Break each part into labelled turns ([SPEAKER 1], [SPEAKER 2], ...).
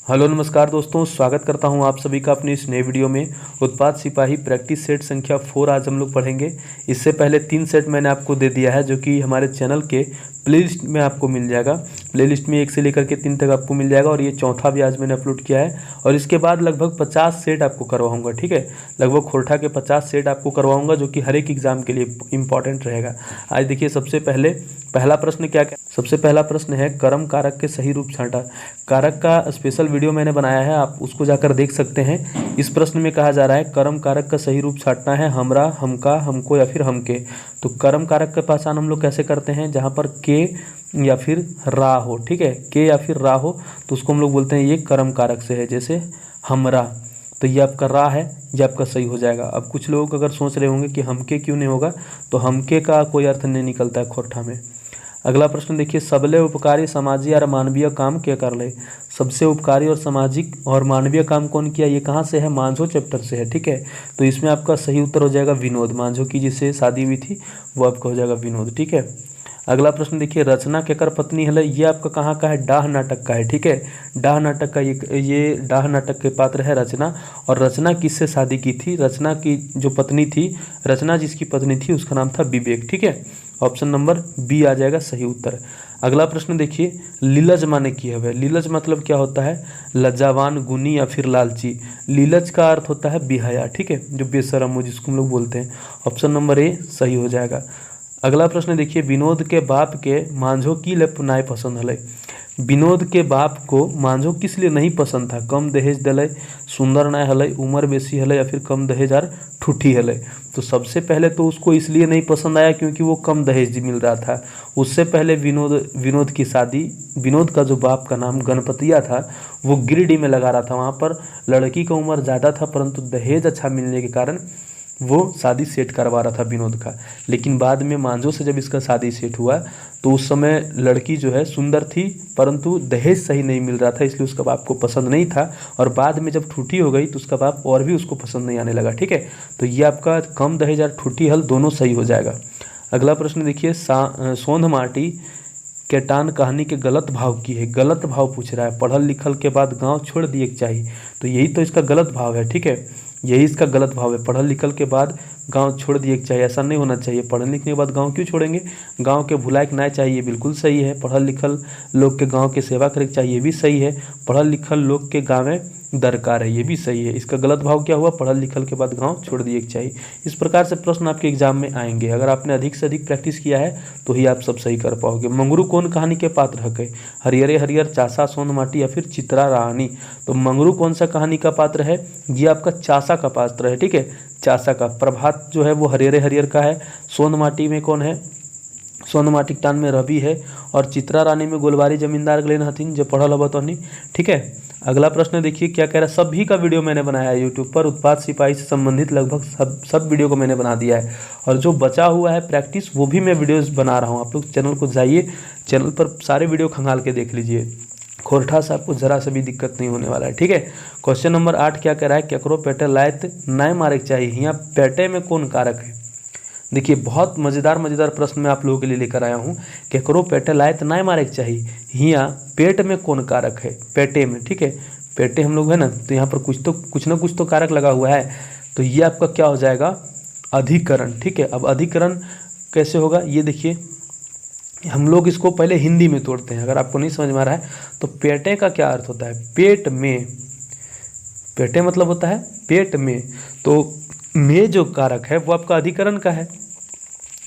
[SPEAKER 1] Hello नमस्कार दोस्तों, स्वागत करता हूं आप सभी का अपने इस नए वीडियो में। उत्पाद सिपाही प्रैक्टिस सेट संख्या 4 आज हम लोग पढ़ेंगे। इससे पहले 3 सेट मैंने आपको दे दिया है जो कि हमारे चैनल के प्लेलिस्ट में आपको मिल जाएगा। प्लेलिस्ट में 1 से लेकर के 3 तक आपको मिल जाएगा और ये चौथा भी आज मैंने अपलोड किया है। और इसके बाद लगभग 50 सेट आपको करवाऊंगा, ठीक है। लगभग खोरठा के 50 सेट आपको करवाऊंगा जो कि हर एक एग्जाम के लिए इंपॉर्टेंट रहेगा। आज देखिए सबसे पहले पहला प्रश्न क्या क्या सबसे पहला प्रश्न है कर्म कारक के सही रूप छांटा। कारक का स्पेशल वीडियो मैंने बनाया है, आप उसको जाकर देख सकते हैं। इस प्रश्न में कहा जा रहा है कर्म कारक का सही रूप छांटना है हमरा, हमका, हमको या फिर हमके। तो कर्म कारक का पहचान हम लोग कैसे करते हैं, जहाँ पर के या फिर रा हो, ठीक है, के या फिर रा हो तो उसको हम लोग बोलते हैं ये कर्म कारक से है। जैसे हमरा, तो ये आपका रा है, ये आपका सही हो जाएगा। अब कुछ लोग अगर सोच रहे होंगे कि हमके क्यों नहीं होगा, तो हमके का कोई अर्थ नहीं निकलता है खोरठा में। अगला प्रश्न देखिए, सबले उपकारी सामाजिक और मानवीय काम क्या कर ले। सबसे उपकारी और सामाजिक और मानवीय काम कौन किया, ये कहाँ से है, मांझो चैप्टर से है, ठीक है। तो इसमें आपका सही उत्तर हो जाएगा विनोद। मांझो की जिससे शादी हुई थी वो आपका हो जाएगा विनोद, ठीक है। अगला प्रश्न देखिए, रचना केकर पत्नी हल, ये आपका कहाँ का है, डाह नाटक का है, ठीक है। डाह नाटक का ये डाह नाटक के पात्र है रचना। और रचना किससे शादी की थी, रचना की जो पत्नी थी, रचना जिसकी पत्नी थी उसका नाम था विवेक, ठीक है। ऑप्शन नंबर बी आ जाएगा सही उत्तर। अगला प्रश्न देखिए, लीलज माने की है। लीलज मतलब क्या होता है, लज्जावान, गुनी या फिर लालची। लीलज का अर्थ होता है बेहया, ठीक है, जो बेशरम हो जिसको हम लोग बोलते हैं। ऑप्शन नंबर ए सही हो जाएगा। अगला प्रश्न देखिए, विनोद के बाप के मांझो की ले नाय पसंद हले। विनोद के बाप को मांझो किस लिए नहीं पसंद था, कम दहेज दिले, सुंदर नाय हले, उम्र बेसी हले या फिर कम दहेज और ठूठी हले। तो सबसे पहले तो उसको इसलिए नहीं पसंद आया क्योंकि वो कम दहेज मिल रहा था। उससे पहले विनोद की शादी, विनोद का जो बाप का नाम गणपतिया था वो गिरिडीह में लगा रहा था। वहाँ पर लड़की का उम्र ज़्यादा था परंतु दहेज अच्छा मिलने के कारण वो शादी सेट करवा रहा था विनोद का। लेकिन बाद में मांझो से जब इसका शादी सेट हुआ तो उस समय लड़की जो है सुंदर थी परंतु दहेज सही नहीं मिल रहा था, इसलिए उसका बाप को पसंद नहीं था। और बाद में जब ठूठी हो गई तो उसका बाप और भी उसको पसंद नहीं आने लगा, ठीक है। तो ये आपका कम दहेज और ठूठी हल दोनों सही हो जाएगा। अगला प्रश्न देखिए, सोंध माटी केटान कहानी के गलत भाव की है। गलत भाव पूछ रहा है, पढ़ल लिखल के बाद गाँव छोड़ दिए चाहिए, तो यही तो इसका गलत भाव है, ठीक है। यही इसका गलत भाव है, पढ़ल लिखल के बाद गांव छोड़ दिए चाहिए, ऐसा नहीं होना चाहिए। पढ़ने लिखने के बाद गांव क्यों छोड़ेंगे, गांव के भुलाए के ना चाहिए, बिल्कुल सही है। पढ़ल लिखल लोग के गांव के सेवा करे चाहिए, ये भी सही है। पढ़ल लिखल लोग के गाँव में दरकार है, ये भी सही है। इसका गलत भाव क्या हुआ, पढ़ल लिखल के बाद गांव छोड़ दिए चाहिए। इस प्रकार से प्रश्न आपके एग्जाम में आएंगे। अगर आपने अधिक से अधिक प्रैक्टिस किया है तो ही आप सब सही कर पाओगे। मंगरू कौन कहानी के पात्र है, हरियरे हरियर, चासा, सोंध माटी या फिर चित्रा रानी। तो मंगरू कौन सा कहानी का पात्र है, ये आपका चासा का पात्र है, ठीक है, चासा का। प्रभात जो है वो हरियरे हरियर का है। सोंध माटी में कौन है, सोंध माटी टान में रवि है। और चित्रा रानी में गोलवारी जमींदार गलेन हथिन, जो पढ़ल हब तो नहीं, ठीक है। अगला प्रश्न देखिए क्या कह रहा है, सभी का वीडियो मैंने बनाया है यूट्यूब पर। उत्पाद सिपाही से संबंधित लगभग सब वीडियो को मैंने बना दिया है। और जो बचा हुआ है प्रैक्टिस वो भी मैं वीडियोस बना रहा हूँ। आप लोग चैनल को जाइए, चैनल पर सारे वीडियो खंगाल के देख लीजिए। खोरठा से आपको जरा से भी दिक्कत नहीं होने वाला है, ठीक है। क्वेश्चन नंबर 8 क्या कह रहा है, केकरो पेटे लायत नए मारे चाहिए। यहाँ पेटे में कौन कारक है, देखिए बहुत मज़ेदार प्रश्न मैं आप लोगों के लिए लेकर आया हूँ। केकरो पेटे लायत नए मारे चाहिए, यहाँ पेट में कौन कारक है, पेटे में, ठीक है। पेटे हम लोग है ना, तो यहाँ पर कुछ ना कुछ तो कारक लगा हुआ है। तो ये आपका क्या हो जाएगा, अधिकरण, ठीक है। अब अधिकरण कैसे होगा, ये देखिए हम लोग इसको पहले हिंदी में तोड़ते हैं, अगर आपको नहीं समझ में आ रहा है तो। पेटे का क्या अर्थ होता है, पेट में, पेटे मतलब होता है पेट में, तो में जो कारक है वो आपका अधिकरण का है।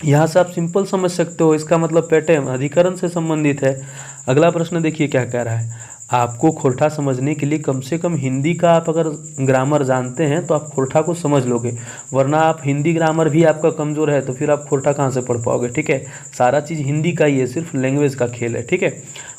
[SPEAKER 1] यहाँ से आप सिंपल समझ सकते हो, इसका मतलब पेटे अधिकरण से संबंधित है। अगला प्रश्न देखिए क्या कह रहा है, आपको खोरठा समझने के लिए कम से कम हिंदी का आप अगर ग्रामर जानते हैं तो आप खोरठा को समझ लोगे, वरना आप हिंदी ग्रामर भी आपका कमज़ोर है तो फिर आप खोरठा कहाँ से पढ़ पाओगे, ठीक है। सारा चीज़ हिंदी का ही है, सिर्फ लैंग्वेज का खेल है, ठीक है।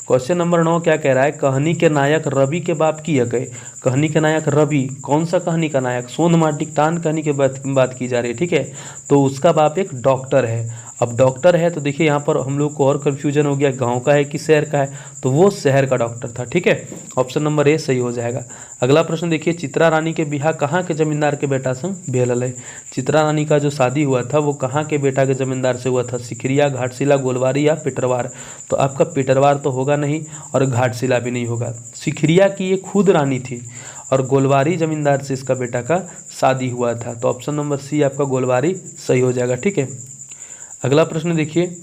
[SPEAKER 1] क्वेश्चन नंबर 9 क्या कह रहा है, कहानी के नायक रवि के बाप की है। कहानी के नायक रवि, कौन सा कहानी का नायक, सोंध माटी टान कहानी के बात की जा रही है, ठीक है। तो उसका बाप एक डॉक्टर है। अब डॉक्टर है तो देखिए यहाँ पर हम लोग को और कन्फ्यूजन हो गया, गांव का है कि शहर का है, तो वो शहर का डॉक्टर था, ठीक है। ऑप्शन नंबर ए सही हो जाएगा। अगला प्रश्न देखिए, चित्रा रानी के बिहार कहाँ के जमींदार के बेटा संग भेल है। चित्रा रानी का जो शादी हुआ था वो कहाँ के बेटा के जमींदार से हुआ था, सिकरिया, घाटशिला, गोलवारी या पिटरवार। तो आपका पिटरवार तो होगा नहीं और घाटशिला भी नहीं होगा। सिखरिया की ये खुद रानी थी और गोलवारी जमींदार से इसका बेटा का शादी हुआ था। तो ऑप्शन नंबर सी आपका गोलवारी सही हो जाएगा। ठीक है, अगला प्रश्न देखिए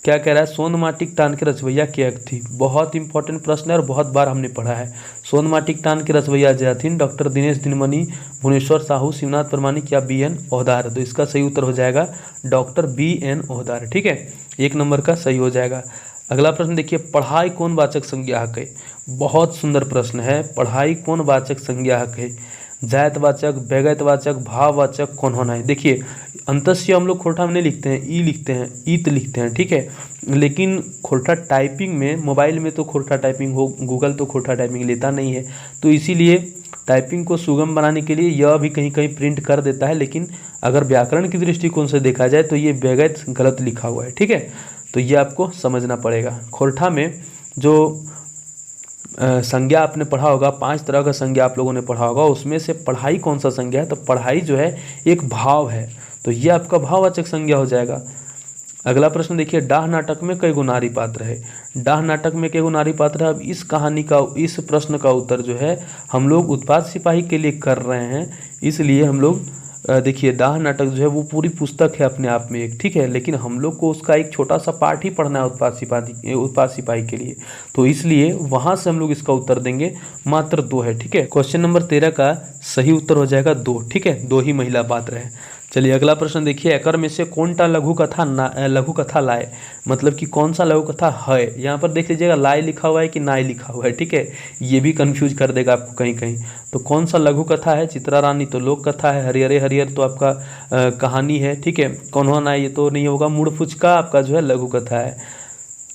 [SPEAKER 1] क्या कह रहा है, सोन माटिक टान के रचवैया क्या थी। बहुत इंपॉर्टेंट प्रश्न है और बहुत बार हमने पढ़ा है। सोन माटिक टान के रचवैया जो थी डॉक्टर दिनेश दिनमणि, भुवनेश्वर साहू, शिवनाथ प्रमाणिक या बी एन ओहदार। तो इसका सही उत्तर हो जाएगा डॉक्टर बी एन ओहदार। ठीक है, 1 नंबर का सही हो जाएगा। अगला प्रश्न देखिए, पढ़ाई कौन वाचक संज्ञाहक है। बहुत सुंदर प्रश्न है, पढ़ाई कौन वाचक संज्ञाहक है। जायतवाचक, व्यगतवाचक, भाववाचक कौन होना है। देखिए अंतस्य हम लोग खोरठा में नहीं लिखते हैं, ई लिखते हैं, ईत लिखते हैं। ठीक है, लेकिन खोरठा टाइपिंग में, मोबाइल में तो खोरठा टाइपिंग हो, गूगल तो खोरठा टाइपिंग लेता नहीं है, तो इसीलिए टाइपिंग को सुगम बनाने के लिए यह भी कहीं कहीं प्रिंट कर देता है। लेकिन अगर व्याकरण की दृष्टिकोण से देखा जाए तो ये व्यगत गलत लिखा हुआ है। ठीक है, तो ये आपको समझना पड़ेगा। खोरठा में जो संज्ञा आपने पढ़ा होगा, 5 तरह का संज्ञा आप लोगों ने पढ़ा होगा, उसमें से पढ़ाई कौन सा संज्ञा है। तो पढ़ाई जो है एक भाव है, तो ये आपका भाववाचक संज्ञा हो जाएगा। अगला प्रश्न देखिए, डाह नाटक में कई गो नारी पात्र है। डाह नाटक में कई गो नारी पात्र है। अब इस कहानी का, इस प्रश्न का उत्तर जो है हम लोग उत्पात सिपाही के लिए कर रहे हैं, इसलिए हम लोग देखिए डाह नाटक जो है वो पूरी पुस्तक है अपने आप में एक। ठीक है, लेकिन हम लोग को उसका एक छोटा सा पार्ट ही पढ़ना है उत्पात सिपाही के लिए, तो इसलिए वहाँ से हम लोग इसका उत्तर देंगे मात्र 2 है। ठीक है, क्वेश्चन नंबर 13 का सही उत्तर हो जाएगा 2। ठीक है, 2 ही महिला पात्र है। चलिए अगला प्रश्न देखिए, एकर में से कौनटा लघु कथा लाए, मतलब कि कौन सा लघु कथा है। यहाँ पर देख लीजिएगा लाए लिखा हुआ है कि नाय लिखा हुआ है। ठीक है, ये भी कंफ्यूज कर देगा आपको कहीं कहीं। तो कौन सा लघु कथा है, चित्रा रानी तो लोक कथा है, हरिहरे हरिहर तो आपका कहानी है। ठीक है, कौन नाय ये तो नहीं होगा, मुड़ फुचका आपका जो है लघु कथा है।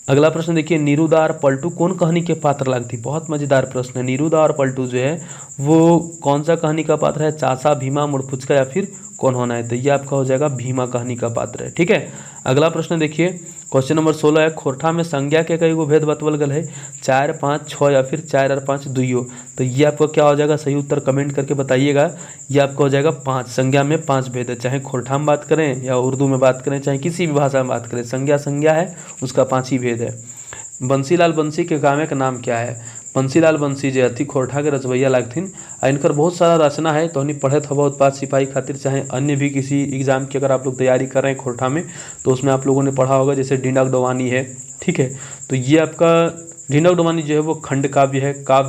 [SPEAKER 1] अगला प्रश्न देखिए, नीरुदा और पलटू कौन कहानी के पात्र लगती। बहुत मजेदार प्रश्न है। नीरुदा और पलटू जो है वो कौन सा कहानी का पात्र है, चाचा, भीमा, मुड़फुचका या फिर कौन होना है। तो ये आपका हो जाएगा भीमा कहानी का पात्र है। ठीक है, अगला प्रश्न देखिए, क्वेश्चन नंबर 16 है, खोरठा में संज्ञा के कई गो भेद बतवल गल है, 4, 5, 6 या फिर 4 और 5 दुइयो। तो ये आपका क्या हो जाएगा, सही उत्तर कमेंट करके बताइएगा। ये आपका हो जाएगा 5। संज्ञा में 5 भेद है, चाहे खोरठा में बात करें या उर्दू में बात करें, चाहे किसी भी भाषा में बात करें, संज्ञा है उसका 5 ही भेद है। बंसीलाल बंसी के गावे का नाम क्या है। बंसीलाल बंसी जो अति खोरठा के रचवैया लगथिन, इनकर बहुत सारा रचना है, तो हमने पढ़े था उत्पात सिपाही खातिर, चाहे अन्य भी किसी एग्जाम की अगर आप लोग तैयारी कर रहे हैं खोरठा में, तो उसमें आप लोगों ने पढ़ा होगा, जैसे ढिंडक डोवानी है। ठीक है, तो ये आपका ढिंडक डोवानी जो है वो खंड काव्य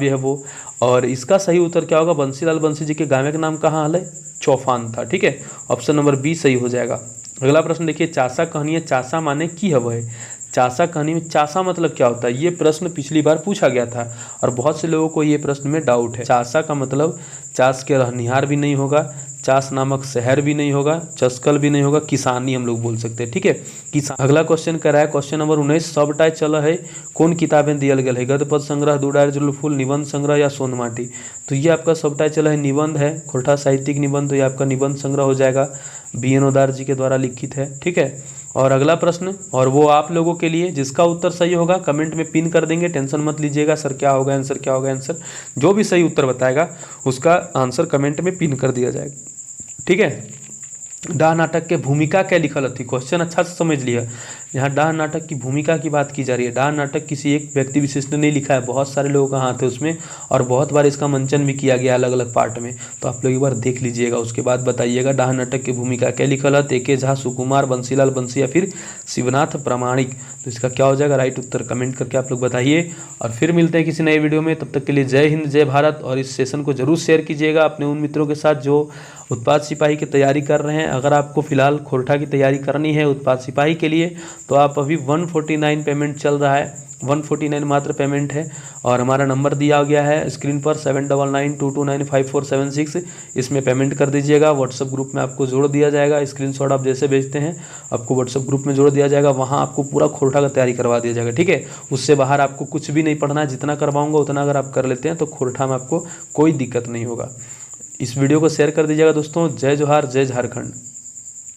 [SPEAKER 1] है वो। और इसका सही उत्तर क्या होगा, बंसीलाल बंसी जी के गावे का नाम कहाँ है, चौफान था। ठीक है, ऑप्शन नंबर बी सही हो जाएगा। अगला प्रश्न देखिए, चासा कहानी है, चासा माने की हव है। चासा कहानी में चासा मतलब क्या होता है, ये प्रश्न पिछली बार पूछा गया था और बहुत से लोगों को ये प्रश्न में डाउट है। चासा का मतलब चास के रहनिहार भी नहीं होगा, चास नामक शहर भी नहीं होगा, चस्कल भी नहीं होगा, किसानी हम लोग बोल सकते हैं। ठीक है, किसान। अगला क्वेश्चन कर रहा है, क्वेश्चन नंबर 19, सबटाई चल है कौन किताबें दियल गल है, गद्य पद संग्रह, दुडार जुलफुल, निबंध संग्रह या सोनमाटी। तो ये आपका सबटाई चल है निबंध है, खोरठा साहित्यिक निबंध, तो ये आपका निबंध संग्रह हो जाएगा, बी एन ओहदार जी के द्वारा लिखित है। ठीक है, और अगला प्रश्न, और वो आप लोगों के लिए जिसका उत्तर सही होगा कमेंट में पिन कर देंगे, टेंशन मत लीजिएगा सर क्या होगा आंसर, क्या होगा आंसर। जो भी सही उत्तर बताएगा उसका आंसर कमेंट में पिन कर दिया जाएगा। ठीक है, डाह नाटक के भूमिका क्या लिखल थी, क्वेश्चन अच्छा से समझ लिया। यहाँ डाह नाटक की भूमिका की बात की जा रही है। डाह नाटक किसी एक व्यक्ति विशेष ने नहीं लिखा है, बहुत सारे लोगों का हाथ है उसमें, और बहुत बार इसका मंचन भी किया गया अलग अलग पार्ट में। तो आप लोग एक बार देख लीजिएगा, उसके बाद बताइएगा डाह नाटक की भूमिका क्या लिखल है। तेके झा, सुकुमार, बंसीलाल बंसी या फिर शिवनाथ प्रामाणिक। तो इसका क्या हो जाएगा, राइट उत्तर कमेंट करके आप लोग बताइए। और फिर मिलते हैं किसी नए वीडियो में, तब तक के लिए जय हिंद, जय भारत। और इस सेशन को जरूर शेयर कीजिएगा अपने उन मित्रों के साथ जो उत्पात सिपाही की तैयारी कर रहे हैं। अगर आपको फिलहाल खोरठा की तैयारी करनी है उत्पात सिपाही के लिए, तो आप अभी 149 पेमेंट चल रहा है, 149 मात्र पेमेंट है। और हमारा नंबर दिया गया है स्क्रीन पर 7992295476, इसमें पेमेंट कर दीजिएगा। व्हाट्सअप ग्रुप में आपको जोड़ दिया जाएगा, स्क्रीनशॉट आप जैसे भेजते हैं आपको व्हाट्सअप ग्रुप में जोड़ दिया जाएगा, वहाँ आपको पूरा खोरठा का तैयारी करवा दिया जाएगा। ठीक है, उससे बाहर आपको कुछ भी नहीं पढ़ना है, जितना करवाऊंगा उतना अगर आप कर लेते हैं तो खोरठा में आपको कोई दिक्कत नहीं होगा। इस वीडियो को शेयर कर दीजिएगा दोस्तों। जय जोहार, जय झारखंड।